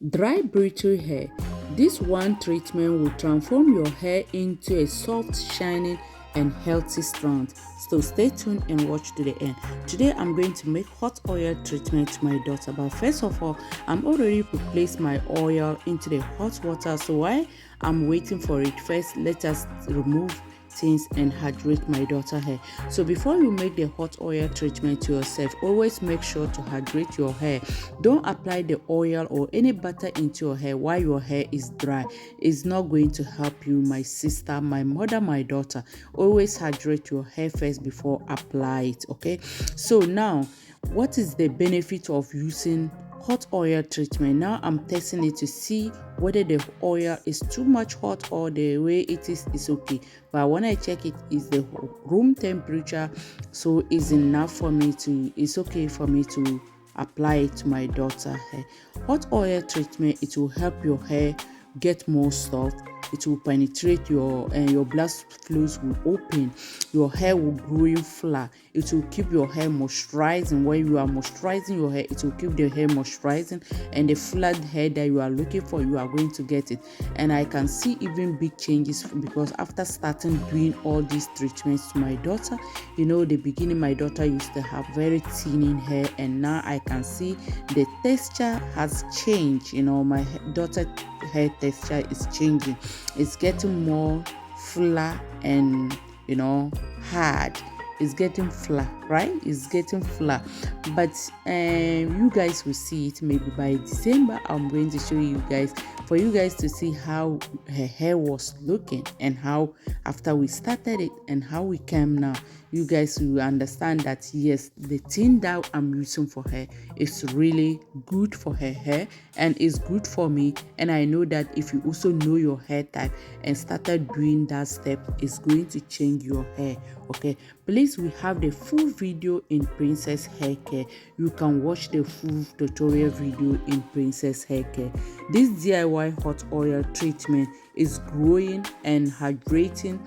Dry brittle hair. This one treatment will transform your hair into a soft, shining, and healthy strand. So stay tuned and watch to the end. Today I'm going to make hot oil treatment to my daughter. But first of all, I'm already placed my oil into the hot water. So while I'm waiting for it, first let us remove things and hydrate my daughter hair. So before you make the hot oil treatment to yourself, always make sure to hydrate your hair. Don't apply the oil or any butter into your hair while your hair is dry. It's not going to help you, my sister, my mother, my daughter. Always hydrate your hair first before apply it. Okay, so now what is the benefit of using hot oil treatment? Now I'm testing it to see whether the oil is too much hot or the way it is okay. But when I check it, is the room temperature, so it's enough for me to, it's okay for me to apply it to my daughter hair. Hot oil treatment, it will help your hair get more soft. It will penetrate your blood flows will open, your hair will grow in flat. It will keep your hair moisturizing. When you are moisturizing your hair, it will keep the hair moisturizing, and the flat hair that you are looking for, you are going to get it. And I can see even big changes, because after starting doing all these treatments to my daughter, you know, the beginning my daughter used to have very thinning hair, and now I can see the texture has changed. You know, my daughter hair texture is changing. It's getting more flat and, you know, hard. It's getting flat, right? It's getting flat. But you guys will see it maybe by December. I'm going to show you guys, for you guys to see how her hair was looking, and how after we started it and how we came now. You guys will understand that yes, the thing that I'm using for her is really good for her hair and is good for me. And I know that if you also know your hair type and started doing that step, it's going to change your hair. Okay, please, we have the full video in Princess Hair Care. You can watch the full tutorial video in Princess Hair Care. This DIY hot oil treatment is growing and hydrating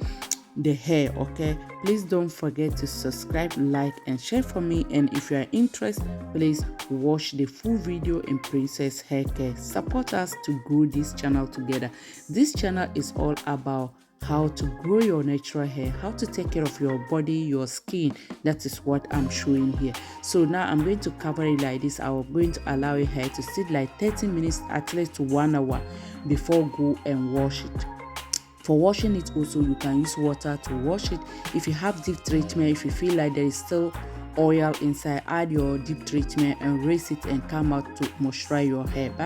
the hair. Okay, please don't forget to subscribe, like, and share for me. And if you are interested, please watch the full video in Princess Hair Care. Support us to grow this channel together. This channel is all about how to grow your natural hair, how to take care of your body, your skin. That is what I'm showing here. So now I'm going to cover it like this. I'm going to allow your hair to sit like 30 minutes, at least to 1 hour, before go and wash it. For washing it also, you can use water to wash it. If you have deep treatment, if you feel like there is still oil inside, add your deep treatment and rinse it and come out to moisturize your hair. Bye.